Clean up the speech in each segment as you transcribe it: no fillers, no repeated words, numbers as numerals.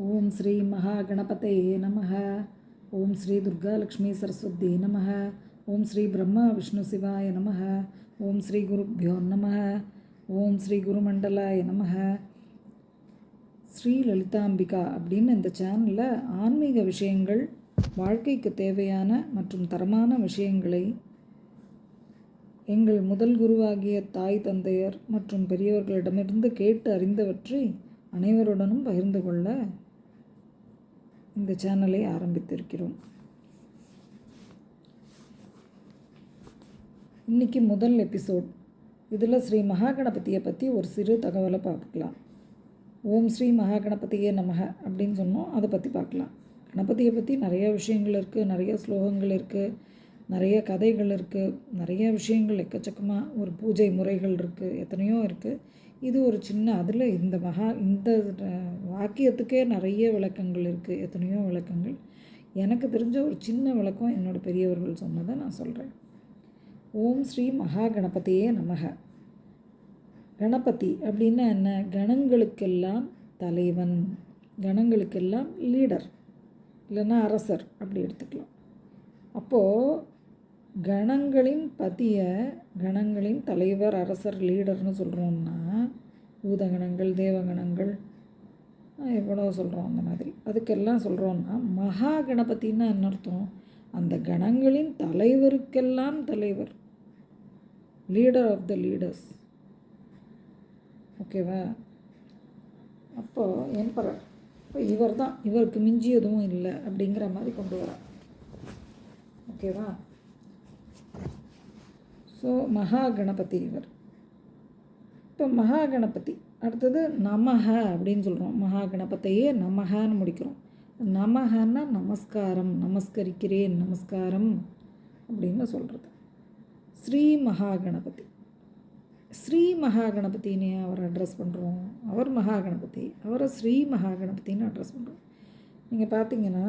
ஓம் ஸ்ரீ மகாகணபதயே நமः. ஓம் ஸ்ரீ துர்கா லக்ஷ்மி சரஸ்வதி நமः. ஓம் ஸ்ரீ பிரம்மா விஷ்ணு சிவாய நமः. ஓம் ஸ்ரீ குருப்யோ நமः. ஓம் ஸ்ரீ குருமண்டலாய நமः. ஸ்ரீ லலிதாம்பிகா அப்படின்னு இந்த சேனலில் ஆன்மீக விஷயங்கள், வாழ்க்கைக்கு தேவையான மற்றும் தரமான விஷயங்களை எங்கள் முதல் குருவாகிய தாய் தந்தையர் மற்றும் பெரியவர்களிடமிருந்து கேட்டு அறிந்தவற்றை அனைவருடனும் பகிர்ந்து கொள்ள இந்த சேனலை ஆரம்பித்திருக்கிறோம். இன்றைக்கி முதல் எபிசோட். இதில் ஸ்ரீ மகாகணபதியை பற்றி ஒரு சிறு தகவலை பார்க்கலாம். ஓம் ஸ்ரீ மகாகணபதியே நமக அப்படின்னு சொன்னோம், அதை பற்றி பார்க்கலாம். கணபதியை பற்றி நிறைய விஷயங்கள் இருக்குது, நிறைய ஸ்லோகங்கள் இருக்குது, நிறைய கதைகள் இருக்குது, நிறைய விஷயங்கள் எக்கச்சக்கமாக ஒரு பூஜை முறைகள் இருக்குது, எத்தனையோ இருக்குது. இது ஒரு சின்ன அதில் இந்த வாக்கியத்துக்கே நிறைய விளக்கங்கள் இருக்குது, எத்தனையோ விளக்கங்கள். எனக்கு தெரிஞ்ச ஒரு சின்ன விளக்கம் என்னோடய பெரியவர்கள் சொன்னதை நான் சொல்கிறேன். ஓம் ஸ்ரீ மகா கணபதியே நமக. கணபதி அப்படின்னா என்ன? கணங்களுக்கெல்லாம் தலைவன், கணங்களுக்கெல்லாம் லீடர், இல்லைன்னா அரசர் அப்படி எடுத்துக்கலாம். அப்போது கணங்களின் பதியை கணங்களின் தலைவர், அரசர், லீடர்னு சொல்கிறோம்னா பூதகணங்கள், தேவகணங்கள், எவ்வளோ சொல்கிறோம் அந்த மாதிரி. அதுக்கெல்லாம் சொல்கிறோன்னா மகா கணபதினா என்ன அர்த்தம்? அந்த கணங்களின் தலைவருக்கெல்லாம் தலைவர், லீடர் ஆஃப் த லீடர்ஸ். ஓகேவா? அப்போது எம்பரர், இப்போ இவர் தான், இவருக்கு மிஞ்சி எதுவும் இல்லை அப்படிங்கிற மாதிரி கொண்டு வர. ஓகேவா? ஸோ மகா கணபதி இவர். இப்போ மகா கணபதி அடுத்தது நமஹ அப்படின்னு சொல்கிறோம். மகா கணபதியே நமஹான்னு முடிக்கிறோம். நமஹன்னா நமஸ்காரம், நமஸ்கரிக்கிறேன், நமஸ்காரம் அப்படின்னு சொல்கிறது. ஸ்ரீ மகா கணபதி, ஸ்ரீ மகா கணபதினே அவர் அட்ரஸ் பண்ணுறோம். அவர் மகா கணபதி, அவரை ஸ்ரீ மகா கணபதினு அட்ரஸ் பண்ணுறோம். நீங்கள் பார்த்தீங்கன்னா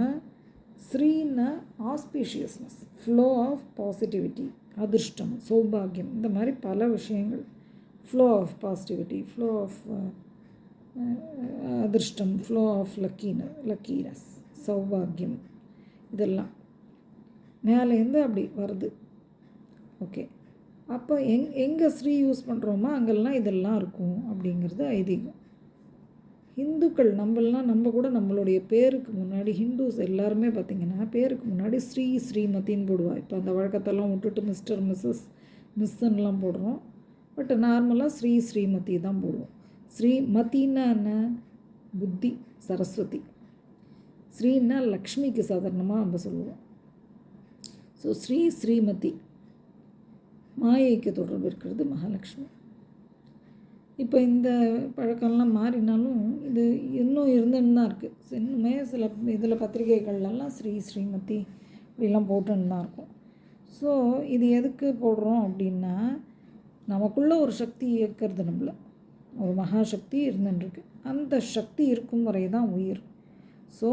ஸ்ரீன்னா ஆஸ்பீஷியஸ்னஸ், ஃப்ளோ ஆஃப் பாசிட்டிவிட்டி, அதிர்ஷ்டம், சௌபாகியம், இந்த மாதிரி பல விஷயங்கள். Flow of positivity, flow of அதிர்ஷ்டம், ஃப்ளோ ஆஃப் லக்கீனஸ், சௌபாகியம், இதெல்லாம் மேலேருந்து அப்படி வருது. ஓகே, அப்போ எங்கே ஸ்ரீ யூஸ் பண்ணுறோமோ அங்கெல்லாம் இதெல்லாம் இருக்கும் அப்படிங்கிறது ஐதீகம். ஹிந்துக்கள் நம்ம கூட நம்மளுடைய பேருக்கு முன்னாடி, ஹிந்துஸ் எல்லாருமே பார்த்திங்கன்னா பேருக்கு முன்னாடி ஸ்ரீ ஸ்ரீமதின்னு போடுவா. இப்போ அந்த வழக்கத்தெல்லாம் விட்டுட்டு மிஸ்டர், மிஸ்ஸஸ், மிஸ்ஸன்லாம் போடுறோம். பட் நார்மலாக ஸ்ரீ ஸ்ரீமதி தான் போடுவோம். ஸ்ரீமதின்னா என்ன? புத்தி, சரஸ்வதி. ஸ்ரீன்னா லக்ஷ்மிக்கு சாதாரணமாக நம்ம சொல்லுவோம். ஸோ ஸ்ரீ ஸ்ரீமதி, மாயைக்கு தொடர்பு இருக்கிறது மகாலட்சுமி. இப்போ இந்த பழக்கம்லாம் மாறினாலும் இது இன்னும் இருந்துன்னு தான் இருக்குது. இன்னுமே சில இதில் பத்திரிகைகள்லாம் ஸ்ரீ ஸ்ரீமதி இப்படிலாம் போட்டுன்னு தான் இருக்கும். ஸோ இது எதுக்கு போடுறோம் அப்படின்னா, நமக்குள்ளே ஒரு சக்தி இயக்கிறது, நம்மள ஒரு மகாசக்தி இருந்துருக்கு. அந்த சக்தி இருக்கும் வரை தான் உயிர். ஸோ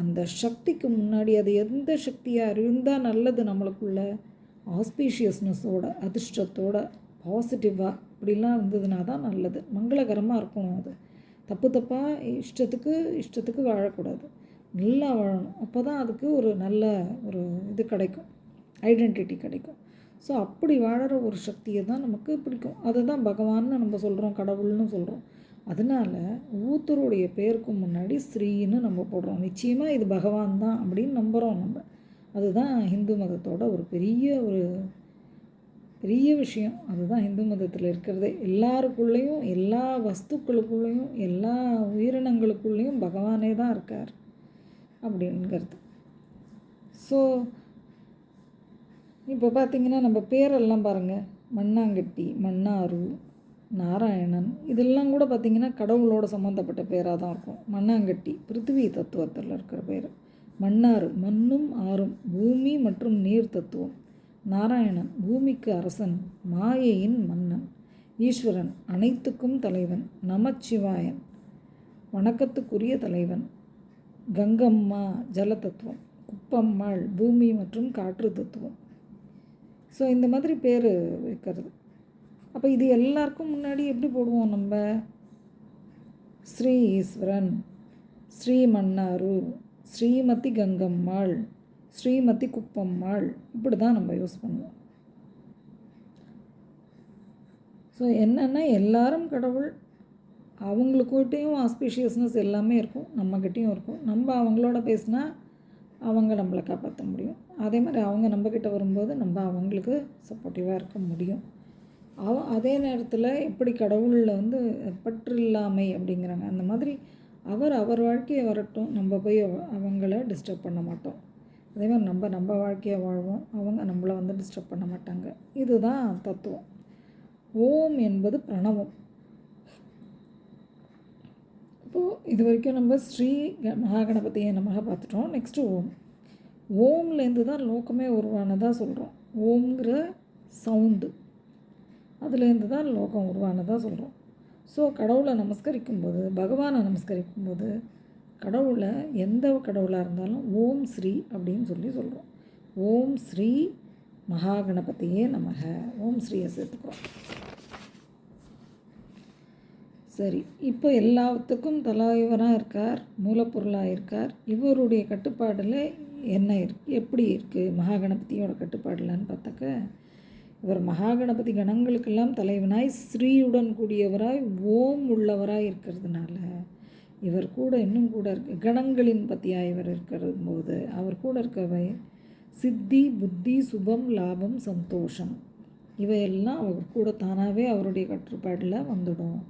அந்த சக்திக்கு முன்னாடி அது எந்த சக்தியாக இருந்தால் நல்லது, நம்மளுக்குள்ள ஆஸ்பீஷியஸ்னஸோட, அதிர்ஷ்டத்தோட, பாசிட்டிவாக இப்படிலாம் இருந்ததுனா தான் நல்லது, மங்களகரமாக இருக்கணும். அது தப்பாக இஷ்டத்துக்கு வாழக்கூடாது, நல்லா வாழணும். அப்போ தான் அதுக்கு ஒரு நல்ல ஒரு இது கிடைக்கும், ஐடென்டிட்டி கிடைக்கும். ஸோ அப்படி வாழற ஒரு சக்தியை தான் நமக்கு பிடிக்கும். அதை தான் பகவான்னு நம்ம சொல்கிறோம், கடவுள்னு சொல்கிறோம். அதனால் ஒவ்வொருத்தருடைய பேருக்கும் முன்னாடி ஸ்ரீன்னு நம்ம போடுறோம். நிச்சயமாக இது பகவான் தான் அப்படின்னு நம்புகிறோம் நம்ம. அதுதான் ஹிந்து மதத்தோட ஒரு பெரிய விஷயம். அதுதான் ஹிந்து மதத்தில் இருக்கிறதே. எல்லாருக்குள்ளேயும், எல்லா வஸ்துக்களுக்குள்ளேயும், எல்லா உயிரினங்களுக்குள்ளேயும் பகவானே தான் இருக்கார் அப்படிங்கிறது. ஸோ இப்போ பார்த்திங்கன்னா நம்ம பேரெல்லாம் பாருங்கள், மண்ணாங்கட்டி, மன்னாரு, நாராயணன், இதெல்லாம் கூட பார்த்திங்கன்னா கடவுளோட சம்மந்தப்பட்ட பேராக தான் இருக்கும். மண்ணாங்கட்டி பிருத்திவி தத்துவத்தில் இருக்கிற பேர். மன்னாரு மண்ணும் ஆறும், பூமி மற்றும் நீர் தத்துவம். நாராயணன் பூமிக்கு அரசன், மாயையின் மன்னன். ஈஸ்வரன் அனைத்துக்கும் தலைவன். நமச்சிவாயன் வணக்கத்துக்குரிய தலைவன். கங்கம்மா ஜல தத்துவம். குப்பம்மாள் பூமி மற்றும் காற்று தத்துவம். ஸோ இந்த மாதிரி பேர் வைக்கிறது. அப்போ இது எல்லாருக்கும் முன்னாடி எப்படி போடுவோம் நம்ம? ஸ்ரீ ஈஸ்வரன், ஸ்ரீமன்னாரு, ஸ்ரீமதி கங்கம்மாள், ஸ்ரீமதி குப்பம்மாள், இப்படி தான் நம்ம யூஸ் பண்ணுவோம். ஸோ என்னென்னா எல்லாரும் கடவுள், அவங்களுக்கிட்டையும் ஆஸ்பீஷியஸ்னஸ் எல்லாமே இருக்கும், நம்மக்கிட்டேயும் இருக்கும். நம்ம அவங்களோட பேசினா அவங்க நம்மளை காப்பாற்ற முடியும். அதே மாதிரி அவங்க நம்மக்கிட்ட வரும்போது நம்ம அவங்களுக்கு சப்போர்ட்டிவாக இருக்க முடியும். அதே நேரத்தில் எப்படி கடவுளில் வந்து பற்று இல்லாமை அப்படிங்கிறாங்க, அந்த மாதிரி அவர் வாழ்க்கையை வரட்டும், நம்ம போய் அவங்கள டிஸ்டர்ப் பண்ண மாட்டோம். அதே மாதிரி நம்ம வாழ்க்கையை வாழ்வோம், அவங்க நம்மளை வந்து டிஸ்டர்ப் பண்ண மாட்டாங்க. இதுதான் தத்துவம். ஓம் என்பது பிரணவம். இப்போது இது வரைக்கும் நம்ம ஸ்ரீ மகாகணபதியை நமக பார்த்துட்டோம். நெக்ஸ்ட்டு ஓம். ஓம்லேருந்து தான் லோகமே உருவானதாக சொல்கிறோம். ஓம்ங்கிற சவுண்டு, அதுலேருந்து தான் லோகம் உருவானதாக சொல்கிறோம். ஸோ கடவுளை நமஸ்கரிக்கும்போது, பகவானை நமஸ்கரிக்கும்போது, கடவுளை எந்த கடவுளாக இருந்தாலும் ஓம் ஸ்ரீ அப்படின்னு சொல்கிறோம். ஓம் ஸ்ரீ மகாகணபதியே நமக. ஓம் ஸ்ரீயை சேர்த்துக்கிறோம். சரி, இப்போ எல்லாத்துக்கும் தலைவராக இருக்கார், மூலப்பொருளாக இருக்கார். இவருடைய கட்டுப்பாடில் என்ன எப்படி இருக்குது மகாகணபதியோட கட்டுப்பாடில்னு பார்த்தாக்க, இவர் மகாகணபதி கணங்களுக்கெல்லாம் தலைவனாய் ஸ்ரீயுடன் கூடியவராய் ஓம் உள்ளவராய் இருக்கிறதுனால இவர் கூட இன்னும் கூட கணங்களின் பற்றியாக இவர் இருக்கிற போது அவர் கூட இருக்கவை சித்தி, புத்தி, சுபம், லாபம், சந்தோஷம், இவையெல்லாம் அவர் கூட தானாகவே அவருடைய கட்டுப்பாடில் வந்துடும்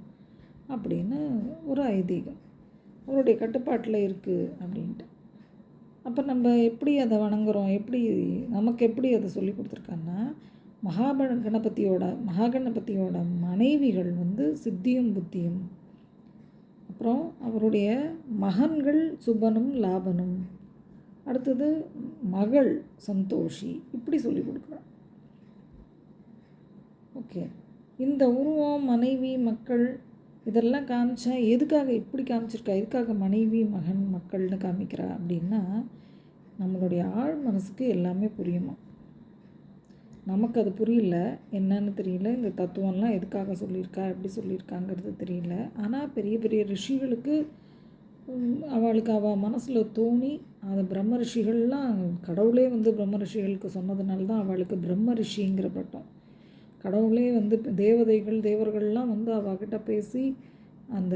அப்படின்னு ஒரு ஐதீகம். அவருடைய கட்டுப்பாட்டில் இருக்குது அப்படின்ட்டு. அப்போ நம்ம எப்படி அதை வணங்குறோம், நமக்கு எப்படி அதை சொல்லி கொடுத்துருக்காங்கன்னா, மகாகணபதியோட மனைவிகள் வந்து சித்தியும் புத்தியும், அப்புறம் அவருடைய மகன்கள் சுபனும் லாபனும், அடுத்தது மகள் சந்தோஷி, இப்படி சொல்லி கொடுக்குறோம். ஓகே, இந்த உருவம், மனைவி, மக்கள் இதெல்லாம் காமிச்சா எதுக்காக இப்படி காமிச்சிருக்கா, எதுக்காக மனைவி, மகன், மக்கள்னு காமிக்கிறா அப்படின்னா, நம்மளுடைய ஆழ் மனசுக்கு எல்லாமே புரியுமா. நமக்கு அது புரியல, என்னன்னு தெரியல, இந்த தத்துவம்லாம் எதுக்காக சொல்லியிருக்கா, எப்படி சொல்லியிருக்காங்கிறது தெரியல. ஆனால் பெரிய பெரிய ரிஷிகளுக்கு அவளுக்கு அவள் மனசில் தோணி, அது பிரம்ம ரிஷிகள்லாம் கடவுளே வந்து பிரம்ம ரிஷிகளுக்கு சொன்னதுனால தான் அவளுக்கு பிரம்ம ரிஷிங்கிற பட்டம். கடவுளே வந்து தேவர்கள்லாம் வந்து அவகிட்ட பேசி அந்த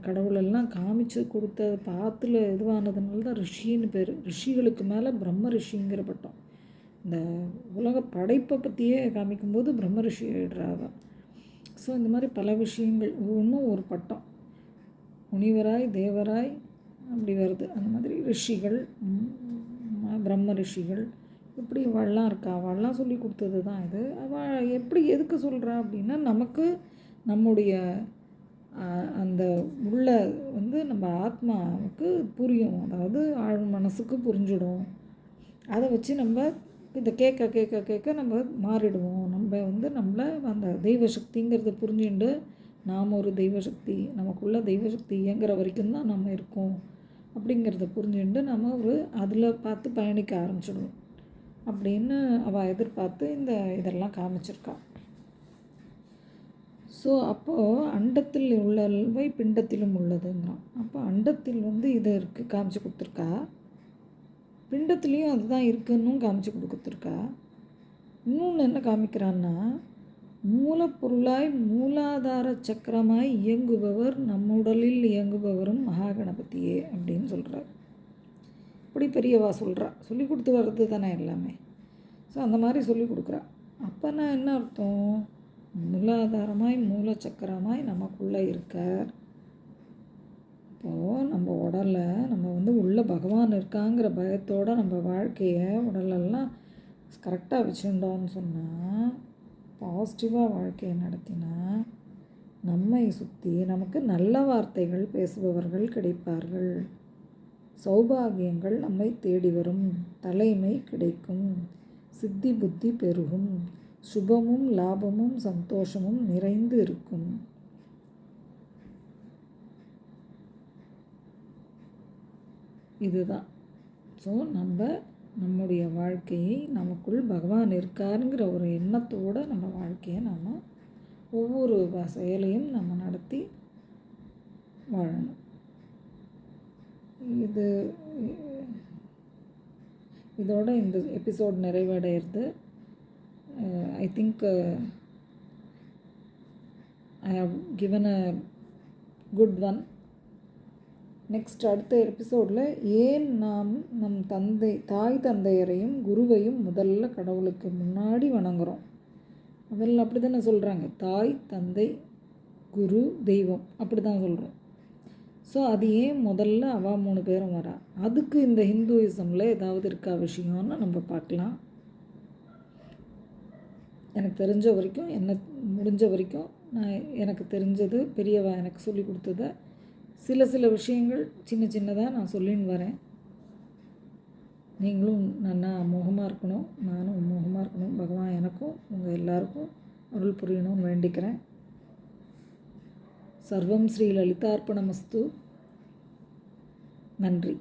கடவுளெல்லாம் காமிச்சு கொடுத்த பாத்தில் இதுவானதுனால தான் ரிஷின்னு பேர். ரிஷிகளுக்கு மேலே பிரம்ம ரிஷிங்கிற பட்டம். இந்த உலக படைப்பை பற்றியே காமிக்கும்போது பிரம்ம ரிஷி ஆகிடுறாங்க. ஸோ இந்த மாதிரி பல விஷயங்கள் ஒவ்வொன்றும் ஒரு பட்டம், முனிவராய் தேவராய் அப்படி வருது. அந்த மாதிரி ரிஷிகள், பிரம்ம ரிஷிகள், இப்படி அவள்லாம் இருக்கா. அவள்லாம் சொல்லி கொடுத்தது தான் இது. அவள் எப்படி எதுக்கு சொல்கிறா அப்படின்னா, நமக்கு நம்முடைய அந்த உள்ள வந்து நம்ம ஆத்மாவுக்கு புரியும், அதாவது ஆழ் மனசுக்கு புரிஞ்சிடும். அதை வச்சு நம்ம இதை கேட்க கேட்க கேட்க நம்ம மாறிடுவோம். நம்ம வந்து நம்மளை அந்த தெய்வசக்திங்கிறத புரிஞ்சுண்டு, நாம் ஒரு தெய்வசக்தி, நமக்குள்ள தெய்வசக்தி இயங்குற வரைக்கும் தான் நம்ம இருக்கோம் அப்படிங்கிறத புரிஞ்சுண்டு நம்ம ஒரு அதில் பார்த்து பயணிக்க ஆரம்பிச்சிடுவோம் அப்படின்னு அவள் எதிர்பார்த்து இதெல்லாம் காமிச்சிருக்கா. ஸோ அப்போது அண்டத்தில் உள்ளவை பிண்டத்திலும் உள்ளதுங்கிறான். அப்போ அண்டத்தில் வந்து இது இருக்குது காமிச்சு கொடுத்துருக்கா, பிண்டத்துலேயும் அதுதான் இருக்குன்னும் காமிச்சு கொடுத்துருக்கா. இன்னொன்று என்ன காமிக்கிறான்னா, மூலப்பொருளாய் மூலாதார சக்கரமாய் இயங்குபவர், நம்ம உடலில் இயங்குபவரும் மகாகணபதியே அப்படின்னு சொல்கிறார். இப்படி பெரியவா சொல்கிறா, சொல்லி கொடுத்து வர்றது தானே எல்லாமே. ஸோ அந்த மாதிரி சொல்லி கொடுக்குறா. அப்போனா என்ன அர்த்தம், மூலாதாரமாய் மூலச்சக்கரமாய் நமக்குள்ளே இருக்கார். இப்போது நம்ம உடலில் நம்ம வந்து உள்ளே பகவான் இருக்காங்கிற பயத்தோடு நம்ம வாழ்க்கையை உடலெல்லாம் கரெக்டாக வச்சுட்டோன்னு சொன்னால், பாசிட்டிவாக வாழ்க்கையை நடத்தினா, நம்மை சுற்றி நமக்கு நல்ல வார்த்தைகள் பேசுபவர்கள் கிடைப்பார்கள், சௌபாகியங்கள் நம்மை தேடி வரும், தலைமை கிடைக்கும், சித்தி புத்தி பெருகும், சுபமும் லாபமும் சந்தோஷமும் நிறைந்து இருக்கும். இதுதான். ஸோ நம்முடைய வாழ்க்கையை நமக்குள் பகவான் இருக்காருங்கிற ஒரு எண்ணத்தோடு நம்ம வாழ்க்கையை நம்ம ஒவ்வொரு செயலையும் நம்ம நடத்தி வாழணும். இது இதோட இந்த எபிசோட் நிறைவடைகிறது. I think I have given a good one. Next அடுத்த எபிசோடில் ஏன் நாம் நம் தாய் தந்தையரையும் குருவையும் முதல்ல கடவுளுக்கு முன்னாடி வணங்குகிறோம். முதல்ல அப்படி தானே சொல்கிறாங்க, தாய் தந்தை குரு தெய்வம் அப்படி தான் சொல்கிறோம். ஸோ அது ஏன் முதல்ல அவள் 3 பேரும் வரா, அதுக்கு இந்த ஹிந்துயிசமில் ஏதாவது இருக்கா விஷயம்னு நம்ம பார்க்கலாம். எனக்கு தெரிஞ்ச வரைக்கும், என்ன முடிஞ்ச வரைக்கும் நான் எனக்கு தெரிஞ்சது, பெரியவா எனக்கு சொல்லி கொடுத்ததை சில விஷயங்கள் சின்ன சின்னதாக நான் சொல்லின்னு வரேன். நீங்களும் நல்லா அமோகமாக இருக்கணும், நானும் அமோகமாக இருக்கணும். பகவான் எனக்கும் உங்கள் எல்லாருக்கும் அருள் புரியணும்னு வேண்டிக்கிறேன். சர்வம் ஸ்ரீ லலிதார்ப்பணமஸ்து. நன்றி.